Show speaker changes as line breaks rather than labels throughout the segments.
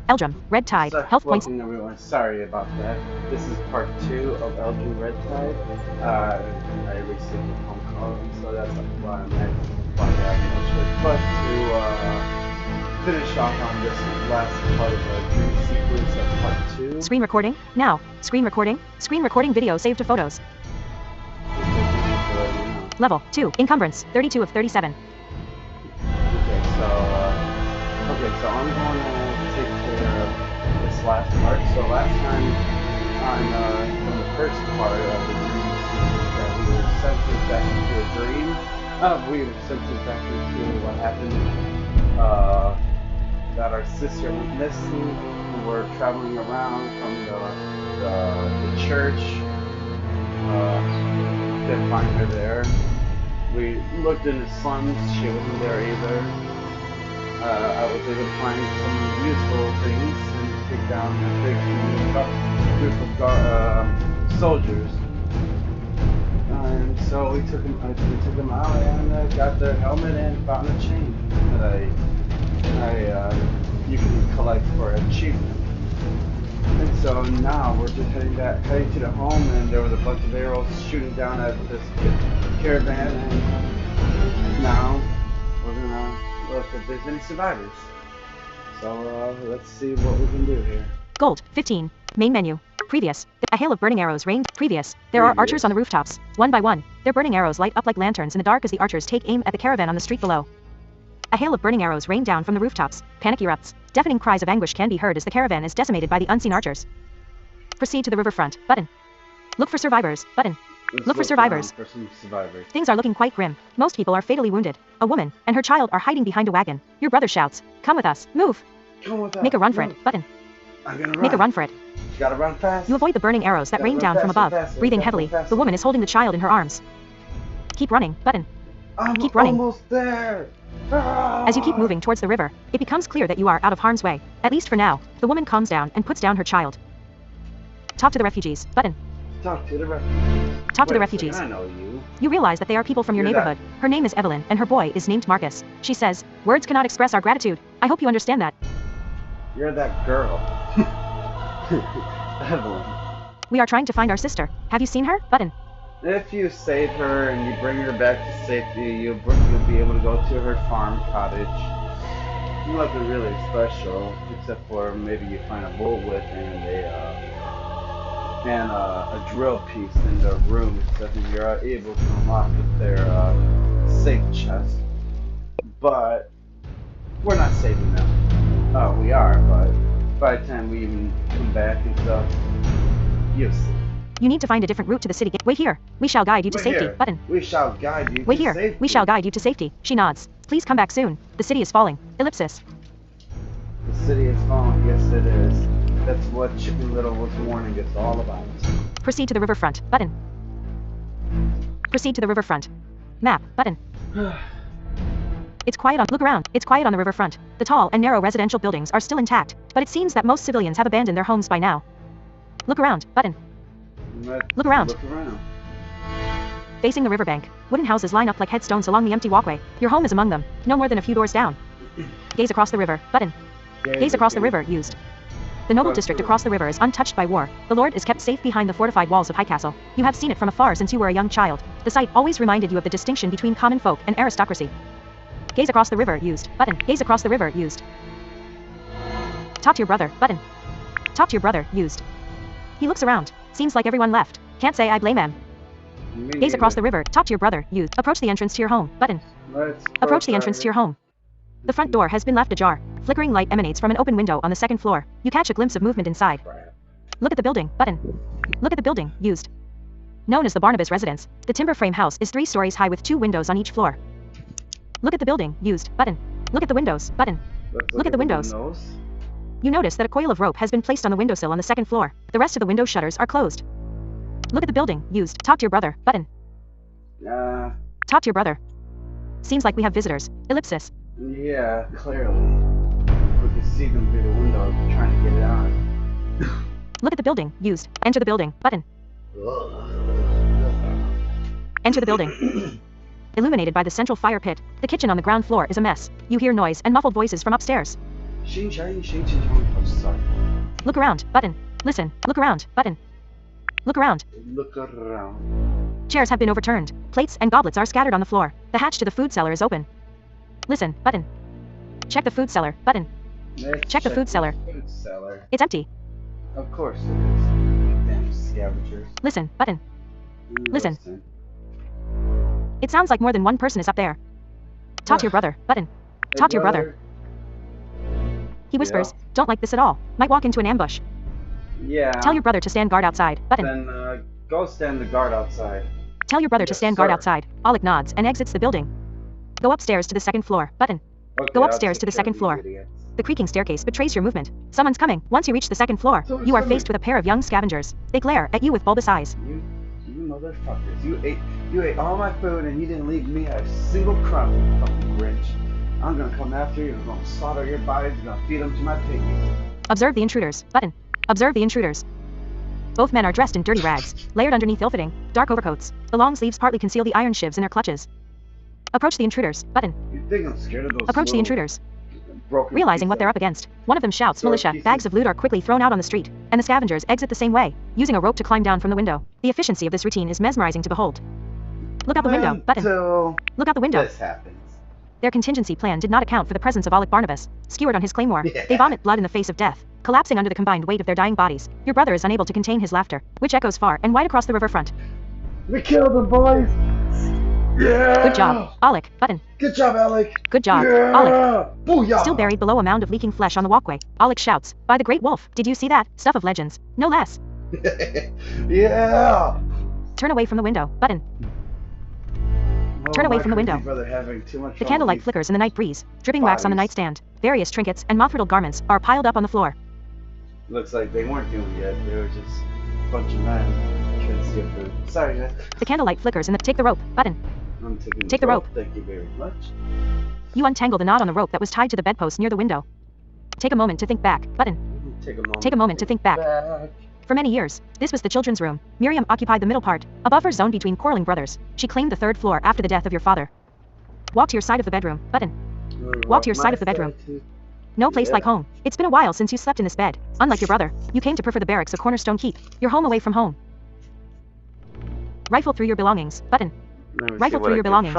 Eldrum Red Tide. Health points.
Everyone. Sorry about that. This is part 2 of Eldrum Red Tide. I received a phone call, so that's why I'm at why I have no choice but to finish off on this last part of the dream sequence of part 2.
Screen recording now. Screen recording. Screen recording video saved to photos. Level 2. Encumbrance 32 of 37.
Okay, so I'm going to take care of this last part. So last time on from the first part of the dream sequence that we were sent back into a dream. We were sent back into what happened. That our sister went missing. We were traveling around from the church. Didn't find her there. We looked in the slums. She wasn't there either. I was able to find some useful things and take down a big group of soldiers. And so we took them out and got their helmet and found a chain that you can collect for achievement. And so now we're just heading to the home, and there was a bunch of arrows shooting down at this caravan, and now we're gonna look if there's any survivors. So let's see what we can do here.
Gold 15. Main menu. Previous. A hail of burning arrows rained. Previous. There are archers on the rooftops. One by one, their burning arrows light up like lanterns in the dark as the archers take aim at the caravan on the street below. A hail of burning arrows rain down from the rooftops. Panic erupts. Deafening cries of anguish can be heard as the caravan is decimated by the unseen archers. Proceed to the riverfront. Button. Look for survivors. Button. Look for survivors. Things are looking quite grim. Most people are fatally wounded. A woman and her child are hiding behind a wagon. Your brother shouts, "Come with us. Move."
Come with us.
Make a run for it. Button.
I'm gonna run.
Make a run for it.
You gotta run fast.
You avoid the burning arrows that rain down from above. Breathing heavily, the woman is holding the child in her arms. Keep running. Button. Keep running.
Almost there.
As you keep moving towards the river, it becomes clear that you are out of harm's way. At least for now. The woman calms down and puts down her child. Talk to the refugees. Button.
Talk to the refugees.
Talk to the refugees.
I know you.
You realize that they are people from your neighborhood. Her name is Evelyn, and her boy is named Marcus. She says, "Words cannot express our gratitude. I hope you understand that."
You're that girl. Evelyn.
We are trying to find our sister. Have you seen her? Button.
If you save her and you bring her back to safety, you'll be able to go to her farm cottage. Nothing really special, except for maybe you find a bullwhip and a drill piece in the room, so that you're able to unlock their safe chest. But we're not saving them. We are, but by the time we even come back and stuff, you'll see.
You need to find a different route to the city. Wait here. We shall guide you to safety. Button.
We shall guide you
Wait
to
here.
safety.
We shall guide you to safety. She nods. Please come back soon. The city is falling. Ellipsis.
The city is falling. Yes, it is. That's what Chicken Little was warning us all about.
Proceed to the riverfront. Button. Proceed to the riverfront. Map. Button. It's quiet on. Look around. It's quiet on the riverfront. The tall and narrow residential buildings are still intact, but it seems that most civilians have abandoned their homes by now. Look around. Button. Look around.
Look around.
Facing the riverbank, wooden houses line up like headstones along the empty walkway. Your home is among them, no more than a few doors down. Gaze across the river. Button. Gaze across the river. Used. The noble district across the river is untouched by war. The Lord is kept safe behind the fortified walls of High Castle. You have seen it from afar since you were a young child. The sight always reminded you of the distinction between common folk and aristocracy. Gaze across the river. Used. Button. Gaze across the river. Used. Talk to your brother. Button. Talk to your brother. Used. He looks around. Seems like everyone left. Can't say I blame him. Gaze across the river. Talk to your brother. Used. Approach the entrance to your home. Button. Approach the entrance to your home. The front door has been left ajar. Flickering light emanates from an open window on the second floor. You catch a glimpse of movement inside. Look at the building. Button. Look at the building. Used. Known as the Barnabas residence, the timber frame house is 3 stories high with 2 windows on each floor. Look at the building. Used. Button. Look at the windows. Button. Look at the windows. You notice that a coil of rope has been placed on the windowsill on the second floor. The rest of the window shutters are closed. Look at the building. Used. Talk to your brother. Button. Talk to your brother. Seems like we have visitors. Ellipsis.
Yeah, clearly. We can see them through the window trying to get it on.
Look at the building. Used. Enter the building. Button. Enter the building. Illuminated by the central fire pit, the kitchen on the ground floor is a mess. You hear noise and muffled voices from upstairs.
Oh, sorry.
Look around. Button. Listen. Look around. Button. Look around.
Look around.
Chairs have been overturned. Plates and goblets are scattered on the floor. The hatch to the food cellar is open. Listen. Button. Check the food cellar. Button.
Let's
Check the food cellar.
Food cellar.
It's empty.
Of course it is. Damn scavengers.
Listen. Button. Listen. It sounds like more than one person is up there. Talk to your brother. Button. Talk to your brother. He whispers, don't like this at all. Might walk into an ambush.
Yeah.
Tell your brother to stand guard outside. Button.
Then go stand the guard outside.
Tell your brother to
Yes,
stand guard
sir.
outside. Alec nods and exits the building. Go upstairs to the second floor. Button.
Okay,
Go
I'll
upstairs
take
to the
care of
second
these
floor.
idiots.
The creaking staircase betrays your movement. Someone's coming. Once you reach the second floor,
Someone's
you are
coming.
faced with a pair of young scavengers. They glare at you with bulbous eyes.
You motherfuckers. You ate all my food and you didn't leave me a single crumb, you fucking Grinch. I'm gonna come after you and I'm gonna slaughter your bodies and gonna feed them to my piggies.
Observe the intruders. Button. Observe the intruders. Both men are dressed in dirty rags, layered underneath ill-fitting, dark overcoats. The long sleeves partly conceal the iron shivs in their clutches. Approach the intruders. Button.
You think I'm scared of those
Approach the
little
intruders.
broken
Realizing what
pieces?
they're up against, one of them shouts,
Sir,
militia.
pieces.
Bags of loot are quickly thrown out on the street, and the scavengers exit the same way, using a rope to climb down from the window. The efficiency of this routine is mesmerizing to behold. Look out the window. Button.
Until
Look out the window.
this happens.
Their contingency plan did not account for the presence of Alec Barnabas, skewered on his claymore.
Yeah.
They vomit blood in the face of death, collapsing under the combined weight of their dying bodies. Your brother is unable to contain his laughter, which echoes far and wide across the riverfront.
We killed them, boys! Yeah!
Good job, Alec. Button.
Good job, Alec!
Good job,
Yeah!
Alec.
Booyah!
Still buried below a mound of leaking flesh on the walkway, Alec shouts, by the great wolf, did you see that? Stuff of legends. No less.
Yeah!
Turn away from the window. Button. Turn away from the window. The candlelight flickers in the night breeze, dripping wax on the
bodies.
nightstand. Various trinkets and moth-riddled garments are piled up on the floor.
Looks like they weren't doing it yet. They were just a bunch of men trying to steal food. Sorry, guys.
The candlelight flickers in the take the rope. Button.
I'm taking
Take the rope.
Thank you very much.
You untangle the knot on the rope that was tied to the bedpost near the window. Take a moment to think back. Button.
Take a moment
to think back. For many years, this was the children's room. Miriam occupied the middle part, a buffer zone between quarreling brothers. She claimed the third floor after the death of your father. Walk to your side of the bedroom. Button. Walk to your side of the bedroom. No place like home. It's been a while since you slept in this bed. Unlike your brother, you came to prefer the barracks a cornerstone keep. Your home away from home. Rifle through your belongings. Button. Rifle through your belongings.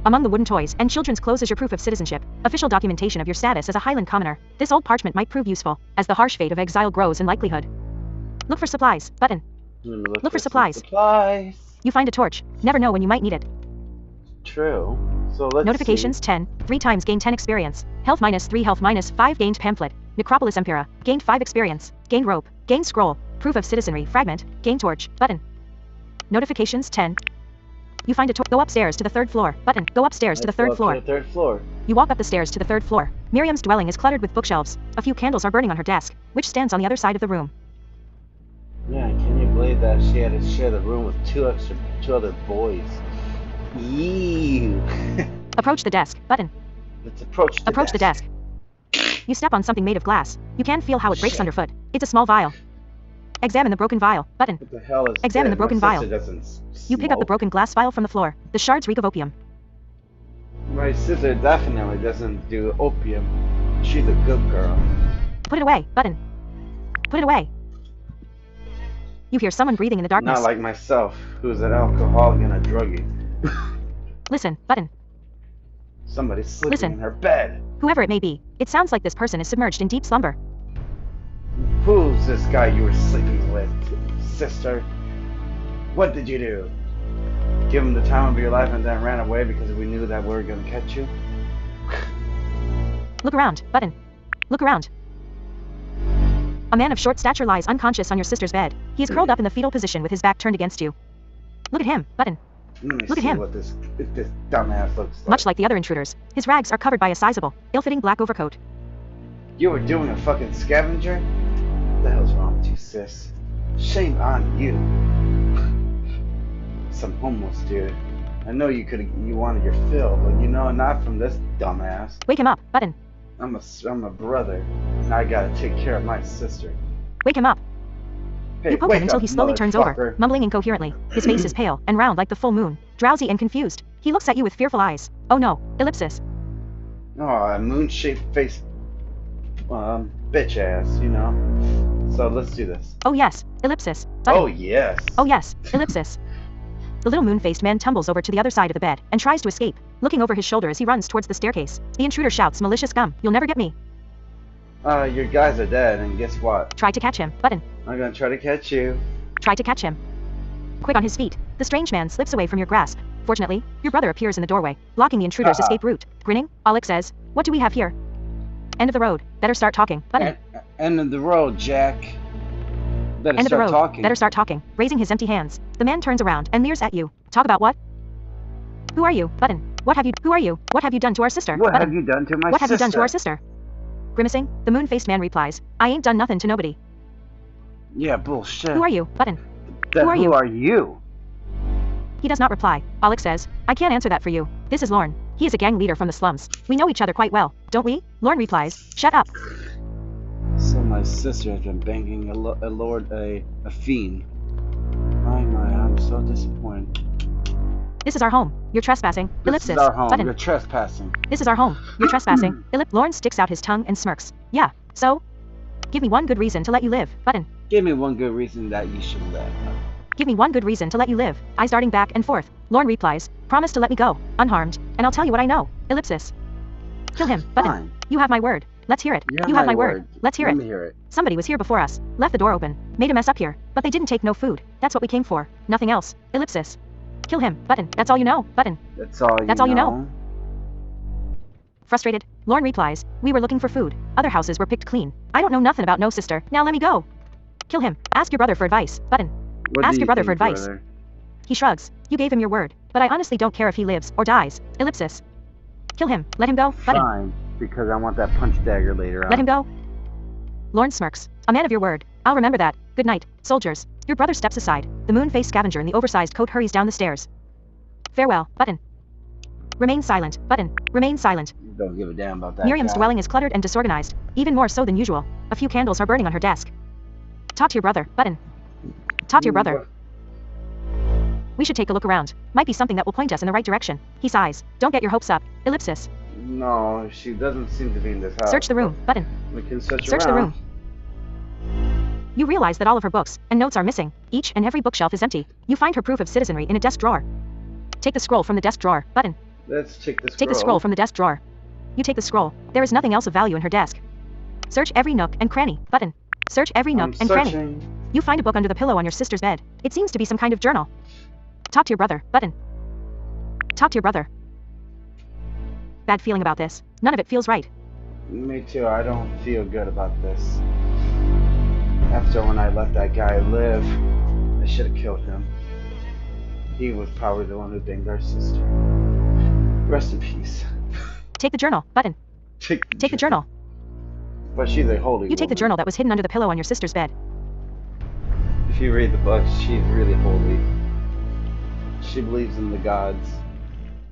Among the wooden toys and children's clothes is your proof of citizenship, official documentation of your status as a Highland commoner. This old parchment might prove useful, as the harsh fate of exile grows in likelihood. Look for supplies. Button. Look for supplies. You find a torch. Never know when you might need it.
True. So let's
Notifications 10. 3 times gain 10 experience. Health minus 3 health minus 5 gained pamphlet. Necropolis Empira. Gained 5 experience. Gained rope. Gained scroll. Proof of citizenry fragment. Gained torch. Button. Notifications 10. You find a torch. Go upstairs to the third floor. Button. Go upstairs to the third floor.
To the third floor.
You walk up the stairs to the third floor. Miriam's dwelling is cluttered with bookshelves. A few candles are burning on her desk, which stands on the other side of the room.
Yeah, can you believe that she had to share the room with two other boys? Ew.
Approach the desk. Button.
Let's approach the
desk. You step on something made of glass. You can feel how it breaks underfoot. It's a small vial. Examine the broken vial. Button.
What the hell is
Examine
that?
the broken
My
vial.
sister doesn't
You pick up the
smoke.
broken glass vial from the floor. The shards reek of opium.
My sister definitely doesn't do opium. She's a good girl.
Put it away. Button. Put it away. You hear someone breathing in the darkness.
Not like myself, who's an alcoholic and a druggie.
Listen. Button.
Somebody's sleeping
Listen.
in her bed.
Whoever it may be, it sounds like this person is submerged in deep slumber.
Who's this guy you were sleeping with, sister? What did you do? Give him the time of your life and then ran away because we knew that we were gonna catch you?
Look around. Button. Look around. A man of short stature lies unconscious on your sister's bed. He is curled up in the fetal position with his back turned against you. Look at him. Button.
Let me
Look at
see
him.
what this dumbass looks like.
Much like the other intruders, his rags are covered by a sizable, ill-fitting black overcoat.
You were doing a fucking scavenger? What the hell's wrong with you, sis? Shame on you. Some homeless dude. I know you wanted your fill, but you know, not from this dumbass.
Wake him up. Button.
I'm a brother, and I gotta take care of my sister.
Wake him up.
Hey,
You poke
wake
him until
up,
he slowly turns over,
motherfucker.
mumbling incoherently. His face is pale and round like the full moon, drowsy and confused. He looks at you with fearful eyes. Oh no, ellipsis.
Oh, a moon-shaped face. bitch ass, you know. So let's do this.
Oh yes. Ellipsis. Button.
Oh yes.
Oh yes. Ellipsis. The little moon-faced man tumbles over to the other side of the bed and tries to escape, looking over his shoulder as he runs towards the staircase. The intruder shouts, "Malicious scum, you'll never get me."
Your guys are dead, and guess what?
Try to catch him. Button.
I'm gonna try to catch you.
Try to catch him. Quick on his feet, the strange man slips away from your grasp. Fortunately, your brother appears in the doorway, blocking the intruder's escape route. Grinning, Alex says, "What do we have here?" End of the road. Better start talking. Button.
End of the road, Jack. Better
End of the
start
road.
talking.
Better start talking. Raising his empty hands, the man turns around and leers at you. Talk about what? Who are you? Button. What have you? Who are you? What have you done to our sister?
What
Button.
have you done to my
What
sister?
have you done to our sister? Grimacing, the moon-faced man replies, "I ain't done nothing to nobody."
Yeah, bullshit.
Who are you? Button.
Then
who are you?
Who are you?
He does not reply. Alex says, "I can't answer that for you. This is Lorne. He is a gang leader from the slums. We know each other quite well, don't we?" Lorne replies, "Shut up."
So my sister has been banging a fiend. My, I'm so disappointed.
This is our home. You're trespassing. Ellipsis.
This is our home.
Button.
You're trespassing.
This is our home. You're trespassing. Lorne sticks out his tongue and smirks. Yeah, so? Give me one good reason to let you live. Button.
Give me one good reason that you should live.
Give me one good reason to let you live. Eyes darting back and forth. Lorne replies, "Promise to let me go, unharmed, and I'll tell you what I know." Ellipsis. Kill him. Button.
Fine.
You have my word. Let's hear it. You have my word. Let's hear
Let
it.
me hear it.
Somebody was here before us, left the door open, made a mess up here, but they didn't take no food. That's what we came for. Nothing else. Ellipsis. Kill him. Button. That's all you know. Button.
That's all you
That's all you know. Frustrated, Lorne replies, "We were looking for food. Other houses were picked clean. I don't know nothing about no sister. Now let me go." Kill him. Ask your brother for advice. Button.
What
Ask
do
your
you
brother for
think,
advice.
brother?
He shrugs. You gave him your word, but I honestly don't care if he lives or dies. Ellipsis. Kill him. Let him go. Button.
Fine, because I want that punch dagger later on.
Let him go. Lorne smirks. A man of your word. I'll remember that. Good night, soldiers. Your brother steps aside. The moon-faced scavenger in the oversized coat hurries down the stairs. Farewell. Button. Remain silent. Button. Remain silent.
Don't give a damn about that.
Miriam's
guy.
dwelling is cluttered and disorganized, even more so than usual. A few candles are burning on her desk. Talk to your brother. Button. Talk to your brother. We should take a look around. Might be something that will point us in the right direction. He sighs. Don't get your hopes up. Ellipsis.
No, she doesn't seem to be in this house.
Search the room. Button.
We can search
Search the
around.
room. You realize that all of her books and notes are missing. Each and every bookshelf is empty. You find her proof of citizenry in a desk drawer. Take the scroll from the desk drawer. Button.
Let's take the scroll.
Take the scroll from the desk drawer. You take the scroll. There is nothing else of value in her desk. Search every nook and cranny. Button. Search every nook and cranny.
Searching.
You find a book under the pillow on your sister's bed. It seems to be some kind of journal. Talk to your brother. Button. Talk to your brother. Bad feeling about this. None of it feels right.
Me too. I don't feel good about this. After when I let that guy live, I should have killed him. He was probably the one who banged our sister. Rest in peace.
Take the journal. Button. Take the journal.
But she's a holy
You take the
woman.
journal that was hidden under the pillow on your sister's bed.
If you read the book, she's really holy. She believes in the gods.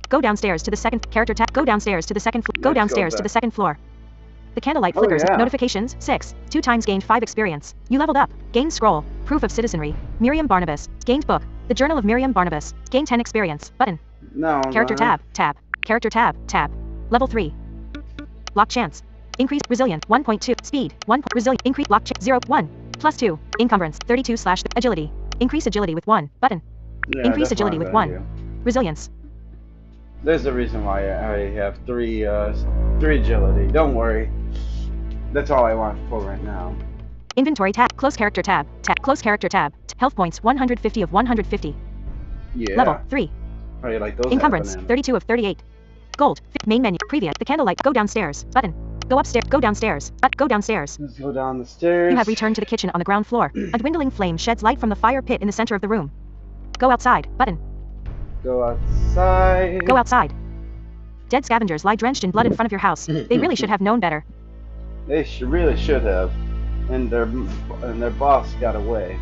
Go downstairs to the second character tab. Go downstairs to the second floor. Go
Let's go
downstairs to
back.
the second floor. The candlelight
Oh,
flickers.
yeah.
Notifications 6. 2 times gained 5 experience. You leveled up. Gained scroll. Proof of citizenry. Miriam Barnabas. Gained book. The Journal of Miriam Barnabas. Gained 10 experience. Button.
No.
Character
no.
tab. Tab. Character tab. Tab. Level 3. Lock chance. Increase resilient 1.2. Speed 1. Resilient. Increase lock chance 0. 1. Plus 2. Encumbrance 32 slash agility. Increase agility with 1. Button.
Yeah,
Increase
that's what
agility
I'm
with
gonna
1.
do.
Resilience.
There's a reason why I have three agility. Don't worry. That's all I want for right now.
Inventory tab. Close character tab. Tab. Close character tab. Health points 150 of 150.
Yeah.
Level 3.
How you like those?
Encumbrance
happening?
32 of 38. Gold. Main menu. Previous. The candlelight. Go downstairs. Button. Go upstairs. Go downstairs. Go downstairs.
Let's go down the stairs.
You have returned to the kitchen on the ground floor. A dwindling flame sheds light from the fire pit in the center of the room. Go outside. Button.
Go outside.
Go outside. Dead scavengers lie drenched in blood in front of your house. They really should have known better.
They really should have, and their boss got away.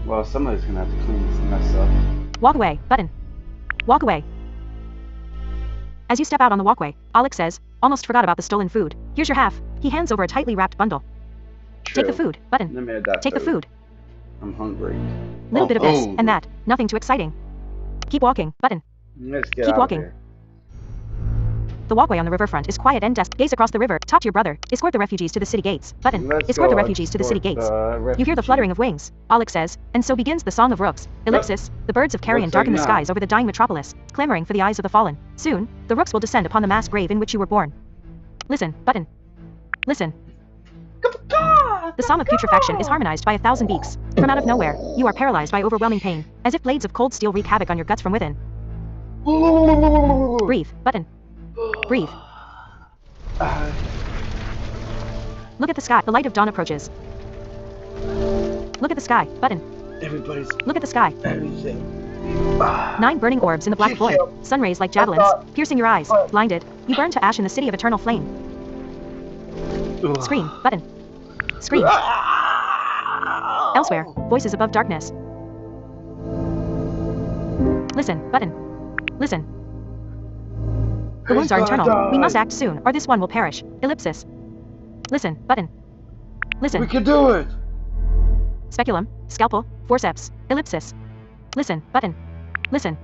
Well, somebody's gonna have to clean this mess up.
Walk away. Button. Walk away. As you step out on the walkway, Alex says, "Almost forgot about the stolen food. Here's your half." He hands over a tightly wrapped bundle. Take the
True.
food. Button.
Let me add that
Take the food.
I'm hungry.
Little bit of this
Oh.
and that. Nothing too exciting. Keep walking. Button.
Let's get
Keep
out
walking.
of here.
The walkway on the riverfront is quiet and desk. Gaze across the river. Talk to your brother. Escort the refugees to the city gates. Button.
Let's
Escort the
go
refugees to the city
escort
gates.
the
You hear the
refugees.
fluttering of wings. Alex says, and so begins the song of rooks. Ellipsis. The birds of carrion
Looks
darken
like
the
now.
skies over the dying metropolis, clamoring for the eyes of the fallen. Soon, the rooks will descend upon the mass grave in which you were born. Listen. Button. Listen. The song of putrefaction is harmonized by 1,000 beaks. From out of nowhere, you are paralyzed by overwhelming pain, as if blades of cold steel wreak havoc on your guts from within. Breathe. Button. Breathe. Look at the sky. The light of dawn approaches. Look at the sky. Button.
Everybody's
Look at the sky.
everything.
9 burning orbs in the black void. Sun rays like javelins,
thought-
piercing your eyes. Blinded, you burn to ash in the city of eternal flame. Scream. Button. Scream. Elsewhere, voices above darkness. Listen. Button. Listen. The wounds are internal. We must act soon, or this one will perish. Ellipsis. Listen. Button. Listen.
We can do it.
Speculum. Scalpel. Forceps. Ellipsis. Listen. Button. Listen.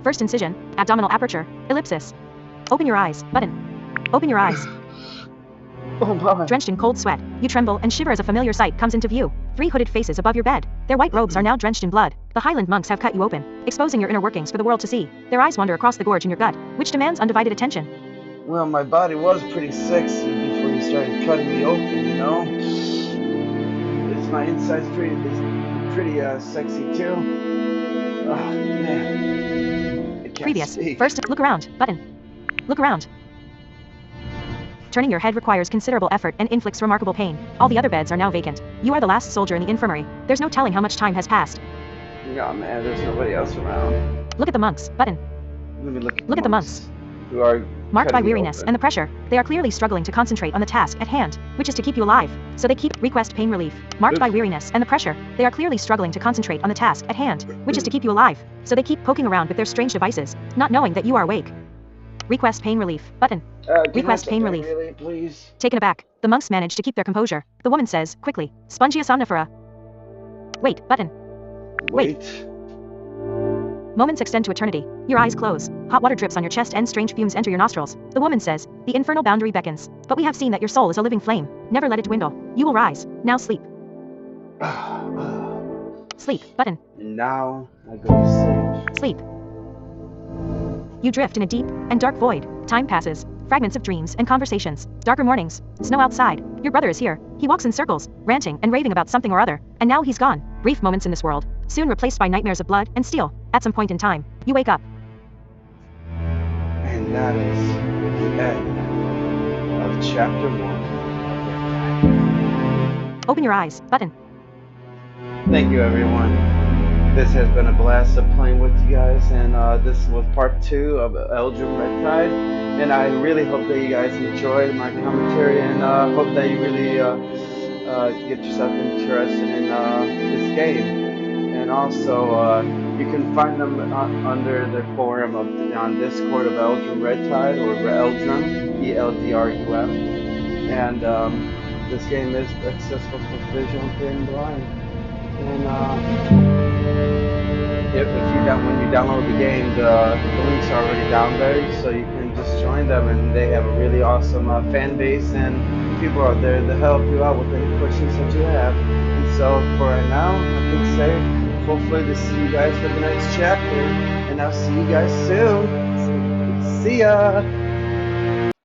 First incision. Abdominal aperture. Ellipsis. Open your eyes. Button. Open your eyes.
Oh my.
Drenched in cold sweat, you tremble and shiver as a familiar sight comes into view. 3 hooded faces above your bed. Their white robes are now drenched in blood. The Highland monks have cut you open, exposing your inner workings for the world to see. Their eyes wander across the gorge in your gut, which demands undivided attention.
Well, my body was pretty sexy before you started cutting me open, you know? It's my inside's pretty sexy too. Oh, man. I can't
Previous.
see.
First, look around. Button. Look around. Turning your head requires considerable effort and inflicts remarkable pain. All the other beds are now vacant. You are the last soldier in the infirmary. There's no telling how much time has passed.
Oh man, there's nobody else around.
Look at the monks. Button.
Let me look
Look at the monks.
who are
Marked by
cutting me
weariness
open.
and the pressure, they are clearly struggling to concentrate on the task at hand, which is to keep you alive. So they keep request pain relief. Marked by
Oops.
weariness and the pressure, they are clearly struggling to concentrate on the task at hand, which is to keep you alive. So they keep poking around with their strange devices, not knowing that you are awake. Request pain relief. Button.
Can
Request
I
pain
get
relief.
Really, please.
Taken aback, the monks manage to keep their composure. The woman says, quickly, Spongia somnifera. Wait. Button. Wait. Moments extend to eternity. Your eyes close. Hot water drips on your chest and strange fumes enter your nostrils. The woman says, the infernal boundary beckons. But we have seen that your soul is a living flame. Never let it dwindle. You will rise. Now sleep. Sleep. Button.
And now I go to sleep.
Sleep. You drift in a deep and dark void. Time passes. Fragments of dreams and conversations. Darker mornings. Snow outside. Your brother is here. He walks in circles, ranting and raving about something or other. And now he's gone. Brief moments in this world, soon replaced by nightmares of blood and steel. At some point in time, you wake up.
And that is the end of chapter 1 of Red Tide.
Open your eyes. Button.
Thank you, everyone. This has been a blast of playing with you guys, and this was part 2 of Eldrum Red Tide. And I really hope that you guys enjoyed my commentary, and hope that you really get yourself interested in this game. And also, you can find them under the forum on Discord of Eldrum Red Tide, or Eldrum, E-L-D-R-U-M. And this game is accessible for visual and blind. And when you download the game, the links are already down there, so you can just join them, and they have a really awesome fan base and people out there to help you out with any questions that you have. And so for right now, I can say hopefully to see you guys for the next chapter, and I'll see you guys soon. See ya!